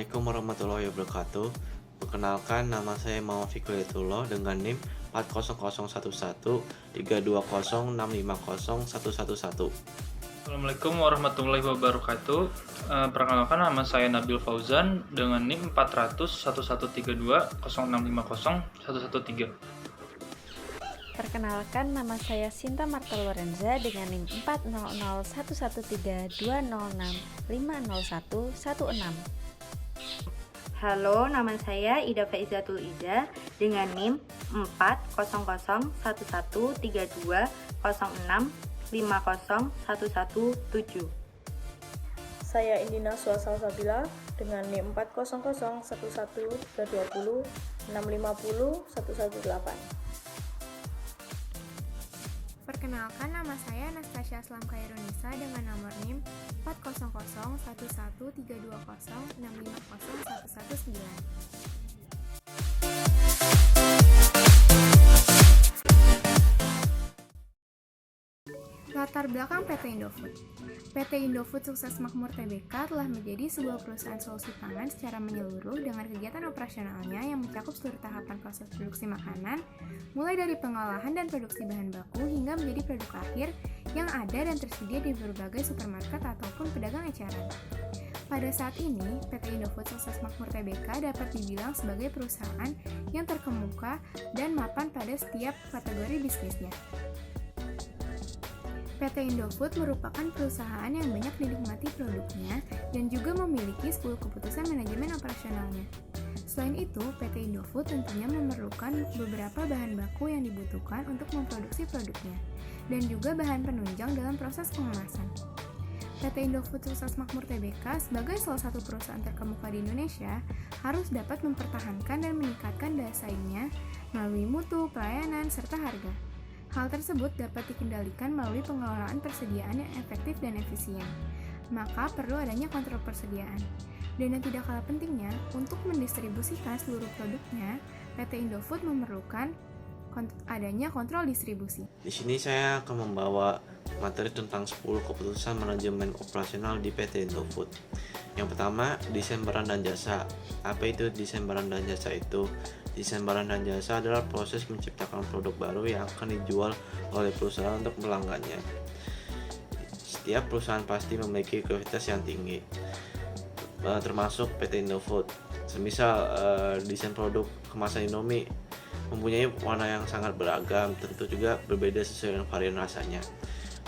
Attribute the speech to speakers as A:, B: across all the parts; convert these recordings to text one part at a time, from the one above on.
A: Assalamualaikum warahmatullahi wabarakatuh. Perkenalkan, nama saya Muhammad Fikri Hidayatullah dengan NIM 40011-320-650-111.
B: Assalamualaikum warahmatullahi wabarakatuh. Perkenalkan, nama saya Nabil Fauzan dengan NIM 400113206501113.
C: Perkenalkan, nama saya Sinta Marta Lorenza dengan NIM 400111320650116.
D: Halo, nama saya Ida Faizatul Ida dengan NIM 400113206501117.
E: Saya Indina Suasal Sabila dengan NIM 4001320650118.
F: Perkenalkan, nama saya Anastasia Aslam Khairunisa dengan nomor NIM 4001320601119. Latar belakang PT Indofood. PT Indofood Sukses Makmur Tbk telah menjadi sebuah perusahaan solusi pangan secara menyeluruh dengan kegiatan operasionalnya yang mencakup seluruh tahapan proses produksi makanan, mulai dari pengolahan dan produksi bahan baku hingga menjadi produk akhir yang ada dan tersedia di berbagai supermarket ataupun pedagang eceran. Pada saat ini, PT Indofood Sukses Makmur Tbk dapat dibilang sebagai perusahaan yang terkemuka dan mapan pada setiap kategori bisnisnya. PT Indofood merupakan perusahaan yang banyak dinikmati produknya dan juga memiliki 10 keputusan manajemen operasionalnya. Selain itu, PT Indofood tentunya memerlukan beberapa bahan baku yang dibutuhkan untuk memproduksi produknya, dan juga bahan penunjang dalam proses pengemasan. PT Indofood Sukses Makmur Tbk sebagai salah satu perusahaan terkemuka di Indonesia harus dapat mempertahankan dan meningkatkan daya saingnya melalui mutu, pelayanan, serta harga. Hal tersebut dapat dikendalikan melalui pengelolaan persediaan yang efektif dan efisien. Maka perlu adanya kontrol persediaan. Dan yang tidak kalah pentingnya, untuk mendistribusikan seluruh produknya, PT Indofood memerlukan adanya kontrol distribusi.
A: Di sini saya akan membawa materi tentang 10 keputusan manajemen operasional di PT Indofood. Yang pertama, desain barang dan jasa. Apa itu desain barang dan jasa itu? Desain barang dan jasa adalah proses menciptakan produk baru yang akan dijual oleh perusahaan untuk pelanggannya. Setiap perusahaan pasti memiliki kualitas yang tinggi, termasuk PT Indofood. Semisal desain produk kemasan Indomie mempunyai warna yang sangat beragam, tentu juga berbeda sesuai dengan varian rasanya.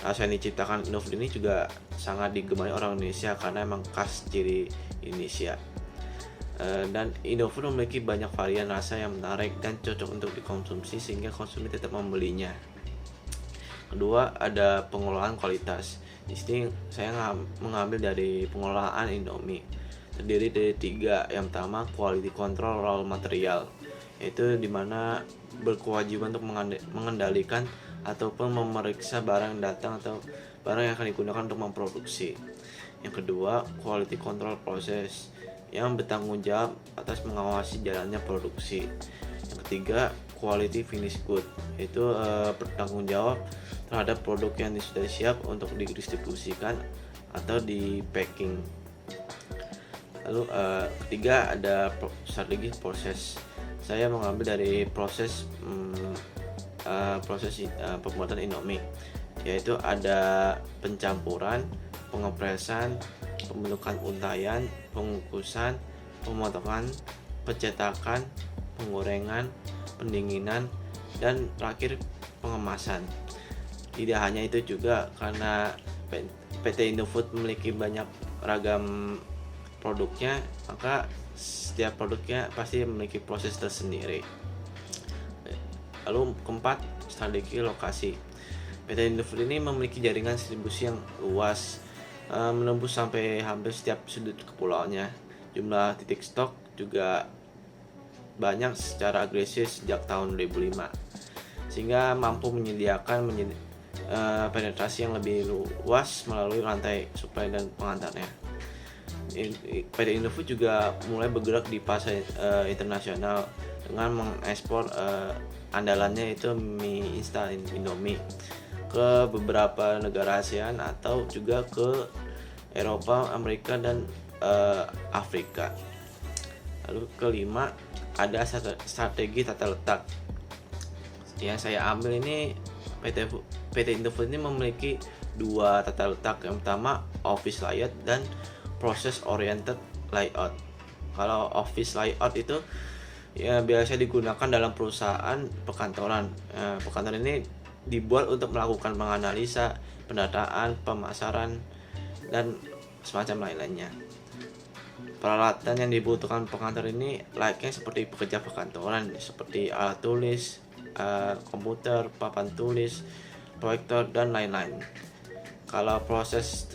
A: Rasa yang diciptakan Indofood ini juga sangat digemari orang Indonesia karena memang khas ciri Indonesia. Dan Indofood memiliki banyak varian rasa yang menarik dan cocok untuk dikonsumsi sehingga konsumen tetap membelinya. Kedua, ada pengelolaan kualitas. Di sini saya mengambil dari pengelolaan Indomie. Terdiri dari 3. Yang pertama, quality control raw material, yaitu dimana berkewajiban untuk mengendalikan ataupun memeriksa barang yang datang atau barang yang akan digunakan untuk memproduksi. Yang kedua, quality control process, yang bertanggung jawab atas mengawasi jalannya produksi. Yang ketiga, quality finish good, yaitu bertanggung jawab terhadap produk yang sudah siap untuk didistribusikan atau di packing. Lalu ketiga, ada strategi proses. Saya mengambil dari proses pembuatan Indomie, yaitu ada pencampuran, pengepresan, pembentukan untayan, pengukusan, pemotongan, pencetakan, penggorengan, pendinginan, dan terakhir pengemasan. Tidak hanya itu juga, karena PT Indofood memiliki banyak ragam produknya, maka setiap produknya pasti memiliki proses tersendiri. Lalu keempat, strategi lokasi. PT Indofood ini memiliki jaringan distribusi yang luas, menembus sampai hampir setiap sudut kepulauannya. Jumlah titik stok juga banyak secara agresif sejak tahun 2005, sehingga mampu menyediakan penetrasi yang lebih luas melalui rantai suplai dan pengantarnya. PT Indofood juga mulai bergerak di pasar internasional dengan mengekspor andalannya, yaitu mie instan Indomie, ke beberapa negara ASEAN atau juga ke Eropa, Amerika, dan Afrika. Lalu kelima, ada strategi tata letak. Yang saya ambil ini PT Indofood ini memiliki dua tata letak. Yang pertama office layout dan process oriented layout. Kalau office layout itu ya biasa digunakan dalam perusahaan perkantoran. Perkantoran ini dibuat untuk melakukan penganalisa, pendataan, pemasaran, dan semacam lain-lainnya. Peralatan yang dibutuhkan perkantor ini layaknya seperti pekerja perkantoran, seperti alat tulis, komputer, papan tulis, proyektor, dan lain-lain. Kalau proses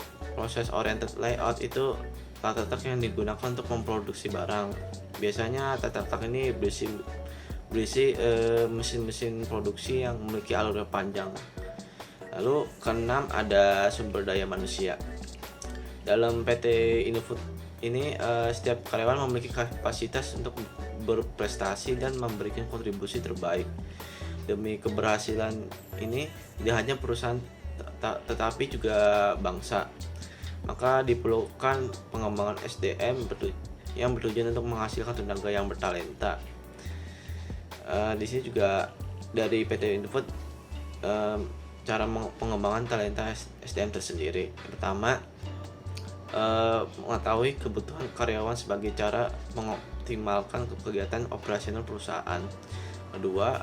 A: oriented layout itu tata letak yang digunakan untuk memproduksi barang. Biasanya tata letak ini berisi mesin-mesin produksi yang memiliki alur yang panjang. Lalu keenam, ada sumber daya manusia. Dalam PT Indofood ini setiap karyawan memiliki kapasitas untuk berprestasi dan memberikan kontribusi terbaik. Demi keberhasilan ini tidak hanya perusahaan tetapi juga bangsa. Maka diperlukan pengembangan SDM yang bertujuan untuk menghasilkan tenaga yang bertalenta. Di sini juga dari PT Indofood cara pengembangan talenta SDM tersendiri. Yang pertama, mengetahui kebutuhan karyawan sebagai cara mengoptimalkan kegiatan operasional perusahaan. Kedua,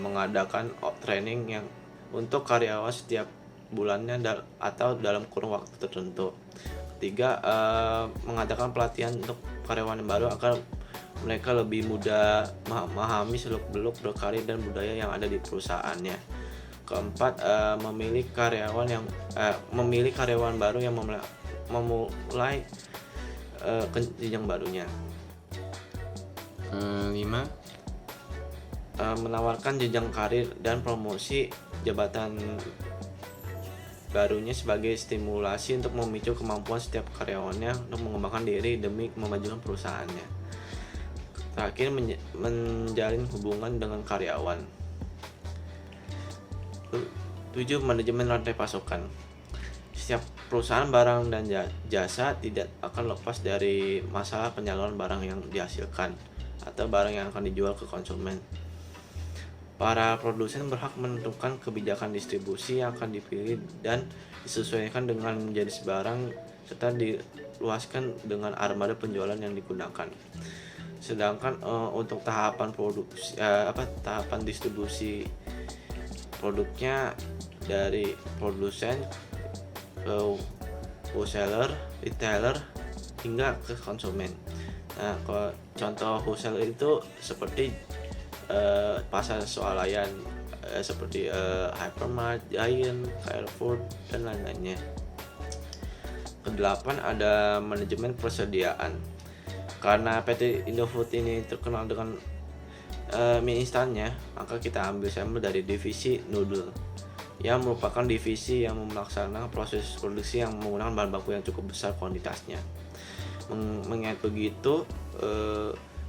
A: mengadakan training yang untuk karyawan setiap bulannya atau dalam kurun waktu tertentu. Ketiga, mengadakan pelatihan untuk karyawan yang baru agar mereka lebih mudah memahami seluk-beluk berkarir dan budaya yang ada di perusahaannya. Keempat, memilih karyawan baru yang memulai jenjang barunya. 5, menawarkan jenjang karir dan promosi jabatan barunya sebagai stimulasi untuk memicu kemampuan setiap karyawannya untuk mengembangkan diri demi memajukan perusahaannya. Terakhir, menjalin hubungan dengan karyawan. 7, manajemen rantai pasokan. Setiap perusahaan barang dan jasa tidak akan lepas dari masalah penyaluran barang yang dihasilkan atau barang yang akan dijual ke konsumen. Para produsen berhak menentukan kebijakan distribusi yang akan dipilih dan disesuaikan dengan jenis barang serta diluaskan dengan armada penjualan yang digunakan. Sedangkan untuk tahapan distribusi produknya dari produsen ke wholesaler, retailer hingga ke konsumen. Nah, kalau contoh wholesaler itu seperti pasar swalayan seperti Hypermart, Giant, Carrefour, dan lain-lainnya. Kedelapan, ada manajemen persediaan. Karena PT Indofood ini terkenal dengan mie instannya, maka kita ambil sampel dari divisi noodle yang merupakan divisi yang melaksanakan proses produksi yang menggunakan bahan baku yang cukup besar kuantitasnya. Mengingat begitu,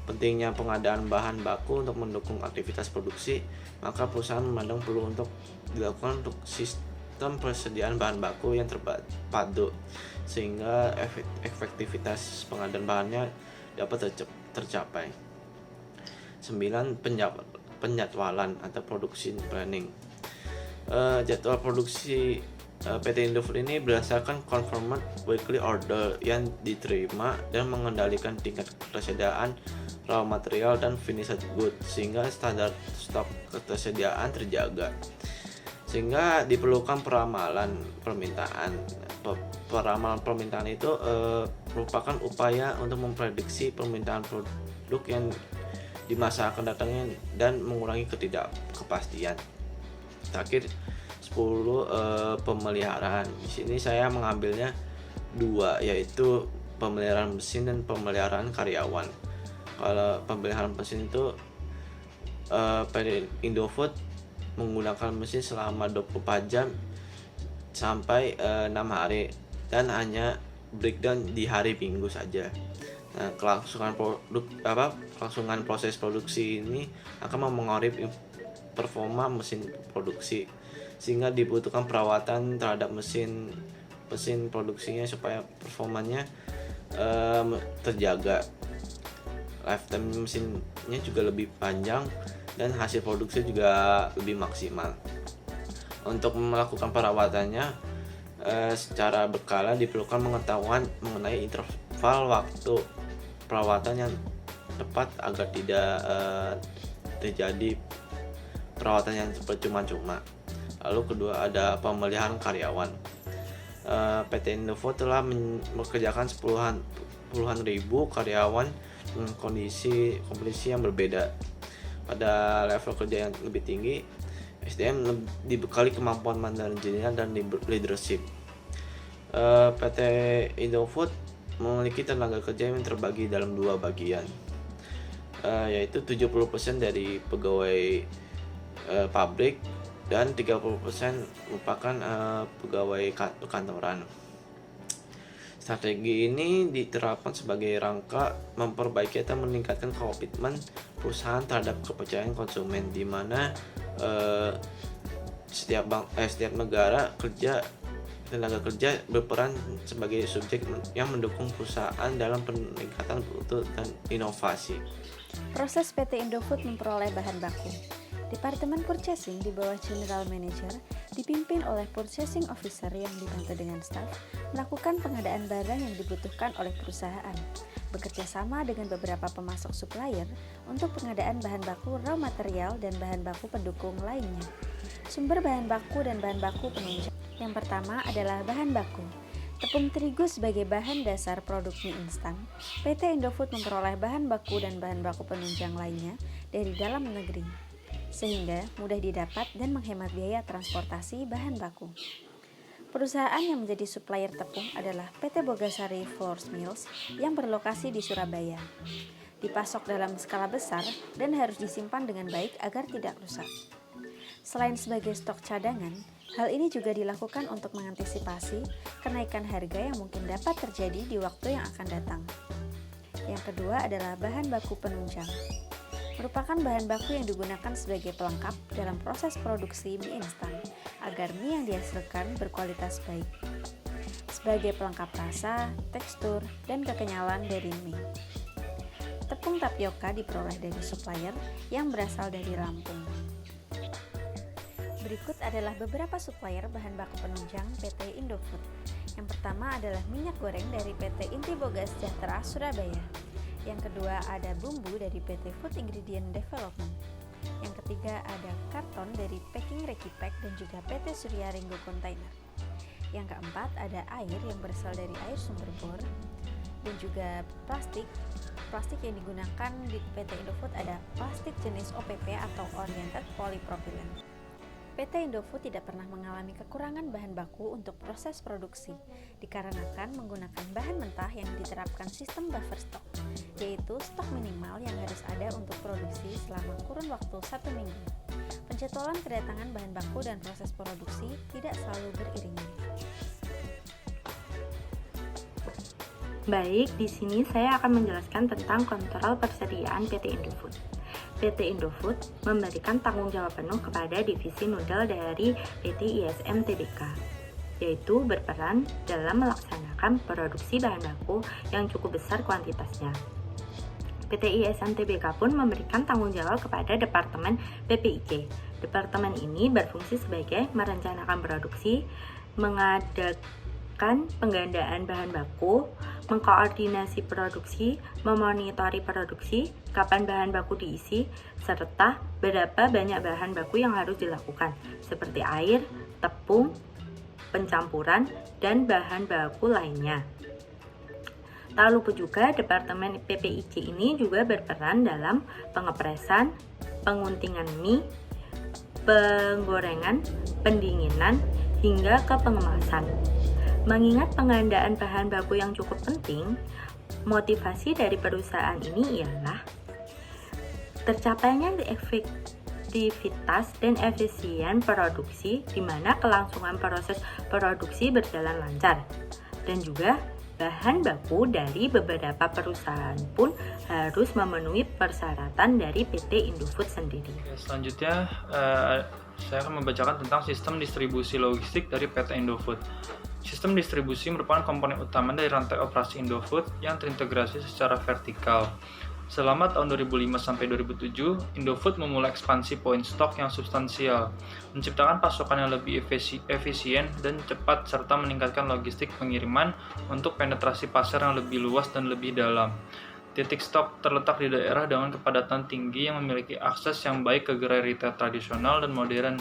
A: pentingnya pengadaan bahan baku untuk mendukung aktivitas produksi, maka perusahaan memandang perlu untuk dilakukan untuk sistem persediaan bahan baku yang terpadu sehingga efektivitas pengadaan bahannya dapat tercapai. 9, penjadwalan atau produksi planning. Jadwal produksi PT Indofood ini berdasarkan confirmed weekly order yang diterima dan mengendalikan tingkat ketersediaan raw material dan finished good sehingga standar stok ketersediaan terjaga. Sehingga diperlukan peramalan permintaan. Peramalan permintaan itu merupakan upaya untuk memprediksi permintaan produk yang di masa akan datangnya dan mengurangi ketidakpastian. Terakhir, 10, pemeliharaan. Di sini saya mengambilnya 2, yaitu pemeliharaan mesin dan pemeliharaan karyawan. Kalau pemeliharaan mesin itu PT Indofood menggunakan mesin selama 24 jam sampai 6 hari dan hanya breakdown di hari Minggu saja. Nah, kelangsungan proses produksi ini akan mempengaruhi performa mesin produksi, sehingga dibutuhkan perawatan terhadap mesin produksinya supaya performanya terjaga. lifetime mesinnya juga lebih panjang dan hasil produksi juga lebih maksimal. Untuk melakukan perawatannya secara berkala diperlukan pengetahuan mengenai interval waktu perawatan yang tepat agar tidak terjadi perawatan yang percuma-cuma. Lalu kedua ada pemeliharaan karyawan. PT Indofood telah mengerjakan puluhan ribu karyawan dengan kondisi yang berbeda. Pada level kerja yang lebih tinggi, SDM dibekali kemampuan manajerial dan leadership. PT Indofood memiliki tenaga kerja yang terbagi dalam dua bagian, yaitu 70% dari pegawai pabrik dan 30% merupakan pegawai kantoran. Strategi ini diterapkan sebagai rangka memperbaiki atau meningkatkan komitmen perusahaan terhadap kepercayaan konsumen, di mana setiap tenaga kerja berperan sebagai subjek yang mendukung perusahaan dalam peningkatan mutu dan inovasi.
C: Proses PT Indofood memperoleh bahan baku. Departemen Purchasing di bawah General Manager dipimpin oleh Purchasing Officer yang dibantu dengan staf melakukan pengadaan barang yang dibutuhkan oleh perusahaan, bekerja sama dengan beberapa pemasok supplier untuk pengadaan bahan baku raw material dan bahan baku pendukung lainnya. Sumber bahan baku dan bahan baku penunjang. Yang pertama adalah bahan baku. Tepung terigu sebagai bahan dasar produk mie instan, PT Indofood memperoleh bahan baku dan bahan baku penunjang lainnya dari dalam negeri, sehingga mudah didapat dan menghemat biaya transportasi bahan baku. Perusahaan yang menjadi supplier tepung adalah PT Bogasari Flour Mills yang berlokasi di Surabaya. Dipasok dalam skala besar dan harus disimpan dengan baik agar tidak rusak. Selain sebagai stok cadangan, hal ini juga dilakukan untuk mengantisipasi kenaikan harga yang mungkin dapat terjadi di waktu yang akan datang. Yang kedua adalah bahan baku penunjang. Merupakan bahan baku yang digunakan sebagai pelengkap dalam proses produksi mie instan agar mie yang dihasilkan berkualitas baik, sebagai pelengkap rasa, tekstur, dan kekenyalan dari mie. Tepung tapioka diperoleh dari supplier yang berasal dari Lampung. Berikut adalah beberapa supplier bahan baku penunjang PT Indofood. Yang pertama adalah minyak goreng dari PT Inti Boga Sejahtera Surabaya. Yang kedua ada bumbu dari PT Food Ingredient Development. Yang ketiga ada karton dari Packing Rekipack dan juga PT Surya Ringgo Container. Yang keempat ada air yang berasal dari air sumber bor dan juga plastik. Plastik yang digunakan di PT Indofood ada plastik jenis OPP atau Oriented Polypropylene. PT Indofood tidak pernah mengalami kekurangan bahan baku untuk proses produksi, dikarenakan menggunakan bahan mentah yang diterapkan sistem buffer stock, yaitu stok minimal yang harus ada untuk produksi selama kurun waktu 1 minggu. Penjadwalan kedatangan bahan baku dan proses produksi tidak selalu beriringan.
D: Baik, di sini saya akan menjelaskan tentang kontrol persediaan PT Indofood. PT Indofood memberikan tanggung jawab penuh kepada divisi noodle dari PT ISM Tbk, yaitu berperan dalam melaksanakan produksi bahan baku yang cukup besar kuantitasnya. PT ISM Tbk pun memberikan tanggung jawab kepada Departemen PPIC. Departemen ini berfungsi sebagai merencanakan produksi, mengadakan penggandaan bahan baku, mengkoordinasi produksi, memonitori produksi, kapan bahan baku diisi, serta berapa banyak bahan baku yang harus dilakukan, seperti air, tepung, pencampuran, dan bahan baku lainnya. Tak lupa juga Departemen PPIC ini juga berperan dalam pengepresan, penguntingan mie, penggorengan, pendinginan, hingga ke pengemasan. Mengingat penggandaan bahan baku yang cukup penting, motivasi dari perusahaan ini ialah tercapainya efektivitas dan efisien produksi, di mana kelangsungan proses produksi berjalan lancar, dan juga bahan baku dari beberapa perusahaan pun harus memenuhi persyaratan dari PT Indofood sendiri.
B: Selanjutnya, saya akan membacakan tentang sistem distribusi logistik dari PT Indofood. Sistem distribusi merupakan komponen utama dari rantai operasi Indofood yang terintegrasi secara vertikal. Selama tahun 2005 sampai 2007, Indofood memulai ekspansi point stock yang substansial, menciptakan pasokan yang lebih efisien dan cepat serta meningkatkan logistik pengiriman untuk penetrasi pasar yang lebih luas dan lebih dalam. Titik stok terletak di daerah dengan kepadatan tinggi yang memiliki akses yang baik ke gerai retail tradisional dan modern,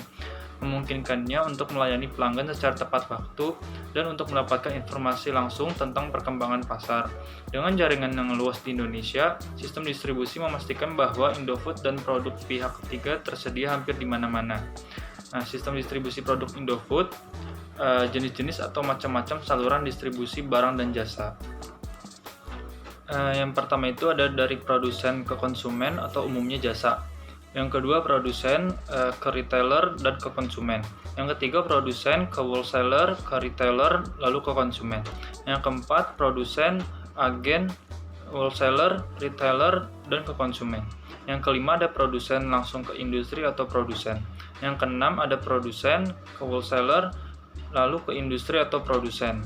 B: memungkinkannya untuk melayani pelanggan secara tepat waktu dan untuk mendapatkan informasi langsung tentang perkembangan pasar. Dengan jaringan yang luas di Indonesia, sistem distribusi memastikan bahwa Indofood dan produk pihak ketiga tersedia hampir di mana-mana. Nah, sistem distribusi produk Indofood, jenis-jenis atau macam-macam saluran distribusi barang dan jasa. Yang pertama itu ada dari produsen ke konsumen atau umumnya jasa. Yang kedua produsen ke retailer dan ke konsumen. Yang ketiga produsen ke wholesaler, ke retailer, lalu ke konsumen. Yang keempat produsen, agen, wholesaler, retailer, dan ke konsumen. Yang kelima ada produsen langsung ke industri atau produsen. Yang keenam ada produsen ke wholesaler, lalu ke industri atau produsen.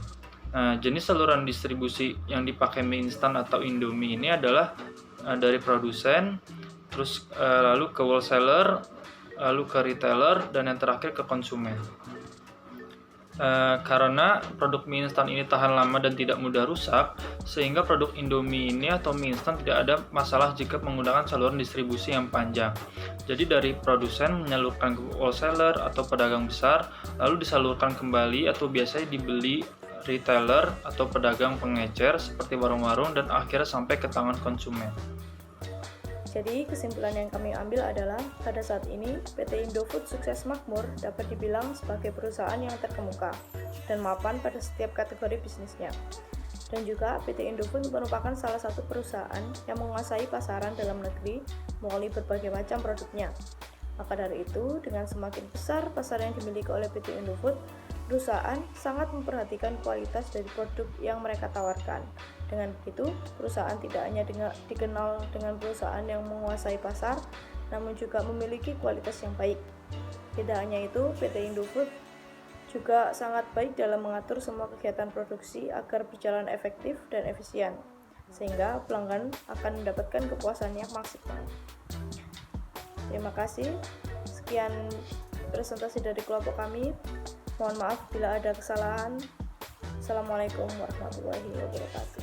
B: Jenis saluran distribusi yang dipakai mie instan atau Indomie ini adalah dari produsen, terus lalu ke wholesaler, lalu ke retailer, dan yang terakhir ke konsumen. Karena produk mie instan ini tahan lama dan tidak mudah rusak, sehingga produk Indomie ini atau mie instan tidak ada masalah jika menggunakan saluran distribusi yang panjang. Jadi dari produsen menyalurkan ke wholesaler atau pedagang besar, lalu disalurkan kembali atau biasanya dibeli retailer atau pedagang pengecer seperti warung-warung dan akhirnya sampai ke tangan konsumen.
E: Jadi kesimpulan yang kami ambil adalah pada saat ini PT Indofood sukses makmur dapat dibilang sebagai perusahaan yang terkemuka dan mapan pada setiap kategori bisnisnya. Dan juga PT Indofood merupakan salah satu perusahaan yang menguasai pasaran dalam negeri melalui berbagai macam produknya. Maka dari itu, dengan semakin besar pasar yang dimiliki oleh PT Indofood, perusahaan sangat memperhatikan kualitas dari produk yang mereka tawarkan. Dengan begitu, perusahaan tidak hanya dikenal dengan perusahaan yang menguasai pasar, namun juga memiliki kualitas yang baik. Tidak hanya itu, PT Indofood juga sangat baik dalam mengatur semua kegiatan produksi agar berjalan efektif dan efisien, sehingga pelanggan akan mendapatkan kepuasan yang maksimal. Terima kasih. Sekian presentasi dari kelompok kami. Mohon maaf bila ada kesalahan. Assalamualaikum warahmatullahi wabarakatuh.